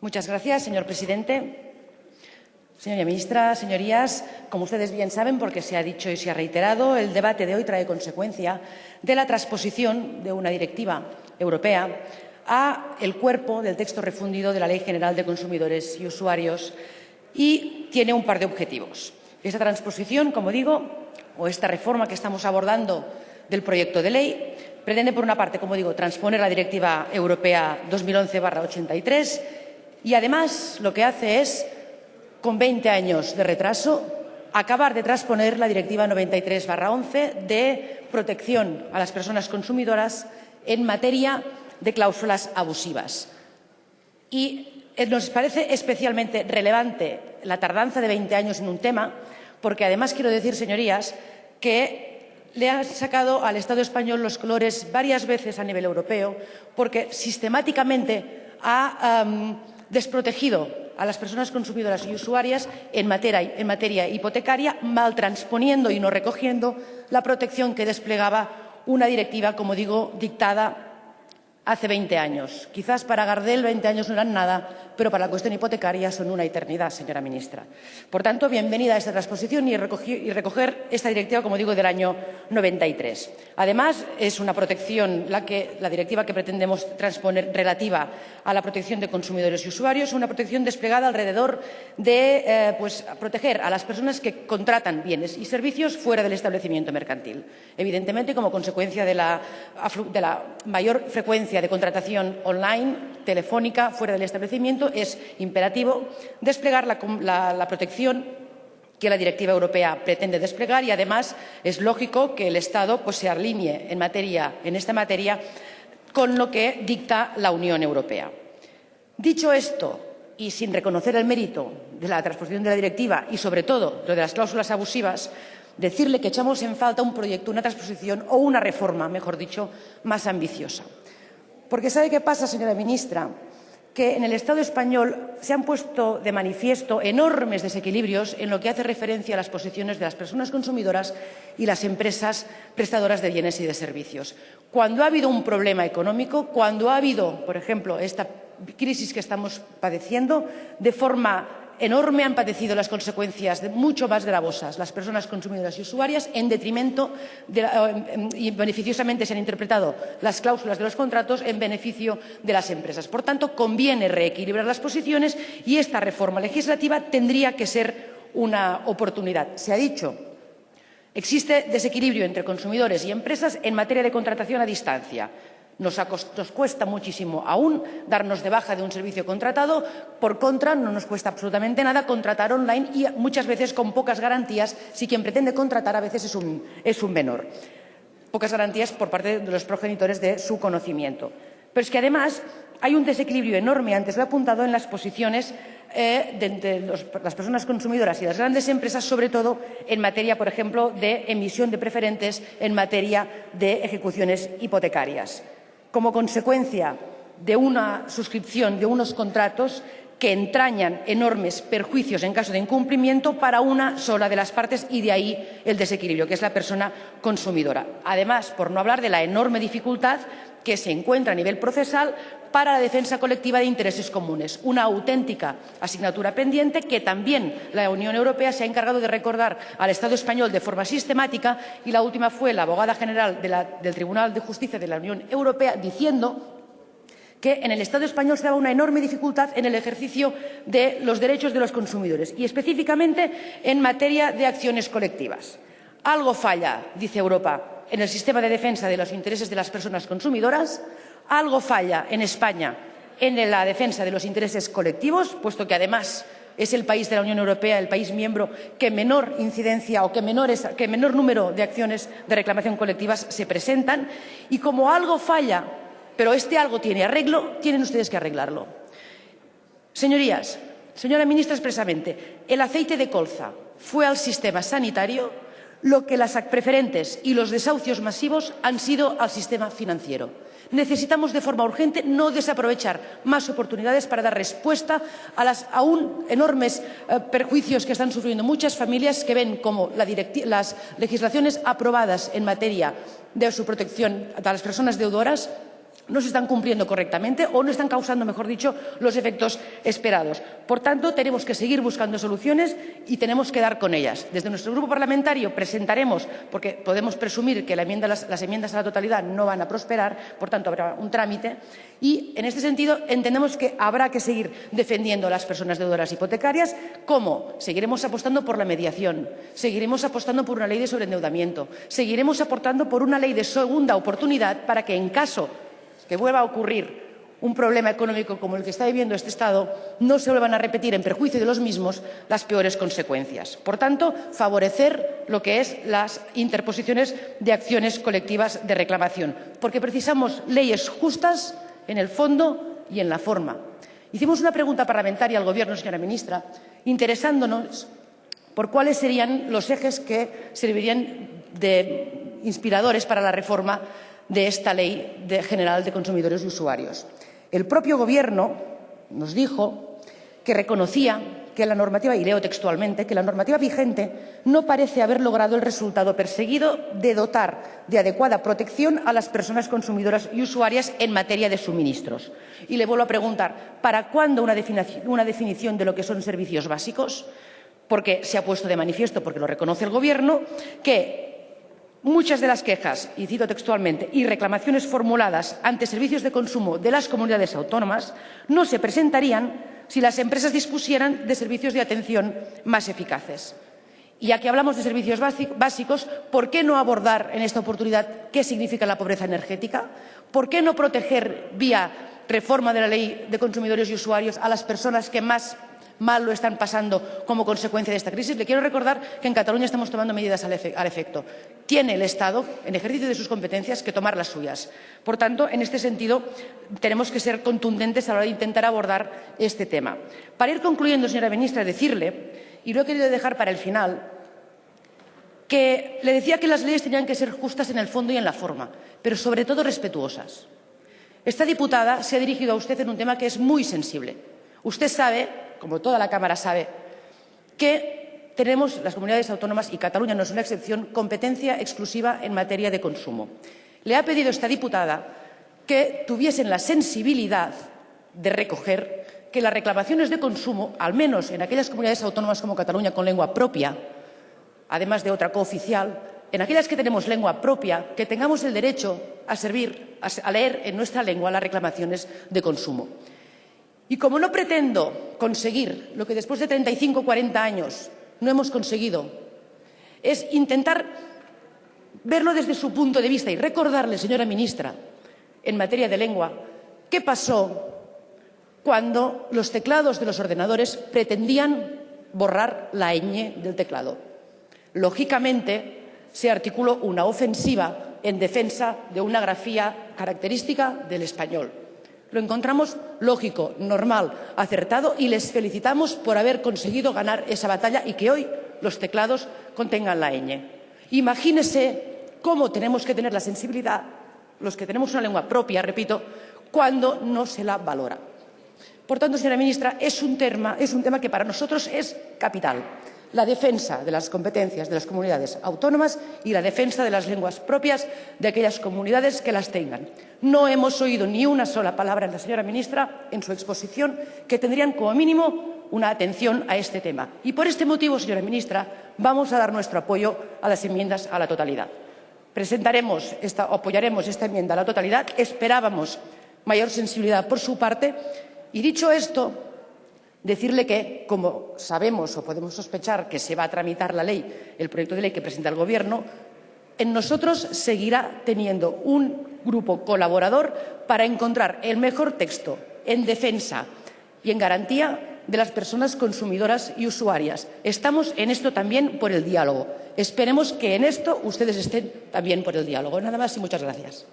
Muchas gracias, señor presidente. Señora ministra, señorías, como ustedes bien saben, porque se ha dicho y se ha reiterado, el debate de hoy trae consecuencia de la transposición de una directiva europea a el cuerpo del texto refundido de la Ley General de Consumidores y Usuarios y tiene un par de objetivos. Esta transposición, como digo, o esta reforma que estamos abordando del proyecto de ley, pretende, por una parte, como digo, transponer la Directiva Europea 2011/83 y, además, lo que hace es, con 20 años de retraso, acabar de transponer la Directiva 93/11 de protección a las personas consumidoras en materia de cláusulas abusivas. Y nos parece especialmente relevante la tardanza de 20 años en un tema, porque además quiero decir, señorías, que le han sacado al Estado español los colores varias veces a nivel europeo, porque sistemáticamente ha desprotegido a las personas consumidoras y usuarias en materia hipotecaria, mal transponiendo y no recogiendo la protección que desplegaba una directiva, como digo, dictada hace 20 años. Quizás para Gardel 20 años no eran nada, pero para la cuestión hipotecaria son una eternidad, señora ministra. Por tanto, bienvenida a esta transposición y recoger esta directiva, como digo, del año 93. Además, es una protección la directiva que pretendemos transponer relativa a la protección de consumidores y usuarios, una protección desplegada alrededor de proteger a las personas que contratan bienes y servicios fuera del establecimiento mercantil. Evidentemente, como consecuencia de la mayor frecuencia de contratación online, telefónica, fuera del establecimiento, es imperativo desplegar la protección que la directiva europea pretende desplegar y, además, es lógico que el Estado se alinee en esta materia con lo que dicta la Unión Europea. Dicho esto, y sin reconocer el mérito de la transposición de la directiva y, sobre todo, lo de las cláusulas abusivas, decirle que echamos en falta un proyecto, una transposición o una reforma, mejor dicho, más ambiciosa. Porque ¿sabe qué pasa, señora ministra? Que en el Estado español se han puesto de manifiesto enormes desequilibrios en lo que hace referencia a las posiciones de las personas consumidoras y las empresas prestadoras de bienes y de servicios. Cuando ha habido un problema económico, cuando ha habido, por ejemplo, esta crisis que estamos padeciendo, de forma enorme han padecido las consecuencias mucho más gravosas las personas consumidoras y usuarias, en detrimento y beneficiosamente se han interpretado las cláusulas de los contratos en beneficio de las empresas. Por tanto, conviene reequilibrar las posiciones y esta reforma legislativa tendría que ser una oportunidad. Se ha dicho, existe desequilibrio entre consumidores y empresas en materia de contratación a distancia. Nos cuesta muchísimo aún darnos de baja de un servicio contratado. Por contra, no nos cuesta absolutamente nada contratar online y muchas veces con pocas garantías si quien pretende contratar a veces es un menor. Pocas garantías por parte de los progenitores de su conocimiento. Pero es que además hay un desequilibrio enorme, antes lo he apuntado, en las posiciones entre las personas consumidoras y las grandes empresas, sobre todo en materia, por ejemplo, de emisión de preferentes, en materia de ejecuciones hipotecarias, como consecuencia de una suscripción de unos contratos que entrañan enormes perjuicios en caso de incumplimiento para una sola de las partes y de ahí el desequilibrio, que es la persona consumidora. Además, por no hablar de la enorme dificultad que se encuentra a nivel procesal para la defensa colectiva de intereses comunes, una auténtica asignatura pendiente que también la Unión Europea se ha encargado de recordar al Estado español de forma sistemática, y la última fue la abogada general del Tribunal de Justicia de la Unión Europea diciendo que en el Estado español se daba una enorme dificultad en el ejercicio de los derechos de los consumidores y específicamente en materia de acciones colectivas. Algo falla, dice Europa, en el sistema de defensa de los intereses de las personas consumidoras, algo falla en España en la defensa de los intereses colectivos, puesto que además es el país de la Unión Europea, el país miembro que menor incidencia o que menor número de acciones de reclamación colectivas se presentan, y como algo falla, pero este algo tiene arreglo, tienen ustedes que arreglarlo. Señorías, señora ministra, expresamente, el aceite de colza fue al sistema sanitario lo que las preferentes y los desahucios masivos han sido al sistema financiero. Necesitamos de forma urgente no desaprovechar más oportunidades para dar respuesta a los aún enormes perjuicios que están sufriendo muchas familias que ven cómo las legislaciones aprobadas en materia de su protección a las personas deudoras no se están cumpliendo correctamente o no están causando, mejor dicho, los efectos esperados. Por tanto, tenemos que seguir buscando soluciones y tenemos que dar con ellas. Desde nuestro grupo parlamentario presentaremos, porque podemos presumir que las enmiendas a la totalidad no van a prosperar, por tanto, habrá un trámite y, en este sentido, entendemos que habrá que seguir defendiendo a las personas deudoras hipotecarias. ¿Cómo? Seguiremos apostando por la mediación, seguiremos apostando por una ley de sobreendeudamiento, seguiremos apostando por una ley de segunda oportunidad para que, en caso que vuelva a ocurrir un problema económico como el que está viviendo este Estado, no se vuelvan a repetir en perjuicio de los mismos las peores consecuencias. Por tanto, favorecer lo que es las interposiciones de acciones colectivas de reclamación, porque precisamos leyes justas en el fondo y en la forma. Hicimos una pregunta parlamentaria al Gobierno, señora ministra, interesándonos por cuáles serían los ejes que servirían de inspiradores para la reforma de esta Ley General de Consumidores y Usuarios. El propio Gobierno nos dijo que reconocía que la normativa, y leo textualmente, que la normativa vigente no parece haber logrado el resultado perseguido de dotar de adecuada protección a las personas consumidoras y usuarias en materia de suministros. Y le vuelvo a preguntar, ¿para cuándo una definición de lo que son servicios básicos? Porque se ha puesto de manifiesto, porque lo reconoce el Gobierno, que muchas de las quejas, y cito textualmente, y reclamaciones formuladas ante servicios de consumo de las comunidades autónomas no se presentarían si las empresas dispusieran de servicios de atención más eficaces. Y ya que hablamos de servicios básicos, ¿por qué no abordar en esta oportunidad qué significa la pobreza energética? ¿Por qué no proteger, vía reforma de la Ley de Consumidores y Usuarios, a las personas que más mal lo están pasando como consecuencia de esta crisis? Le quiero recordar que en Cataluña estamos tomando medidas al efecto. Tiene el Estado, en ejercicio de sus competencias, que tomar las suyas. Por tanto, en este sentido, tenemos que ser contundentes a la hora de intentar abordar este tema. Para ir concluyendo, señora ministra, decirle, y lo he querido dejar para el final, que le decía que las leyes tenían que ser justas en el fondo y en la forma, pero sobre todo respetuosas. Esta diputada se ha dirigido a usted en un tema que es muy sensible. Usted sabe, como toda la Cámara sabe, que tenemos las comunidades autónomas, y Cataluña no es una excepción, competencia exclusiva en materia de consumo. Le ha pedido esta diputada que tuviesen la sensibilidad de recoger que las reclamaciones de consumo, al menos en aquellas comunidades autónomas como Cataluña con lengua propia, además de otra cooficial, en aquellas que tenemos lengua propia, que tengamos el derecho a leer en nuestra lengua las reclamaciones de consumo. Y como no pretendo conseguir lo que después de 35 o 40 años no hemos conseguido, es intentar verlo desde su punto de vista y recordarle, señora ministra, en materia de lengua, qué pasó cuando los teclados de los ordenadores pretendían borrar la ñ del teclado. Lógicamente, se articuló una ofensiva en defensa de una grafía característica del español. Lo encontramos lógico, normal, acertado, y les felicitamos por haber conseguido ganar esa batalla y que hoy los teclados contengan la ñ. Imagínese cómo tenemos que tener la sensibilidad, los que tenemos una lengua propia, repito, cuando no se la valora. Por tanto, señora ministra, es un tema que para nosotros es capital. La defensa de las competencias de las comunidades autónomas y la defensa de las lenguas propias de aquellas comunidades que las tengan. No hemos oído ni una sola palabra de la señora ministra en su exposición que tendrían como mínimo una atención a este tema. Y por este motivo, señora ministra, vamos a dar nuestro apoyo a las enmiendas a la totalidad. Apoyaremos esta enmienda a la totalidad. Esperábamos mayor sensibilidad por su parte. Y dicho esto, decirle que, como sabemos o podemos sospechar que se va a tramitar la ley, el proyecto de ley que presenta el Gobierno, en nosotros seguirá teniendo un grupo colaborador para encontrar el mejor texto en defensa y en garantía de las personas consumidoras y usuarias. Estamos en esto también por el diálogo. Esperemos que en esto ustedes estén también por el diálogo. Nada más y muchas gracias.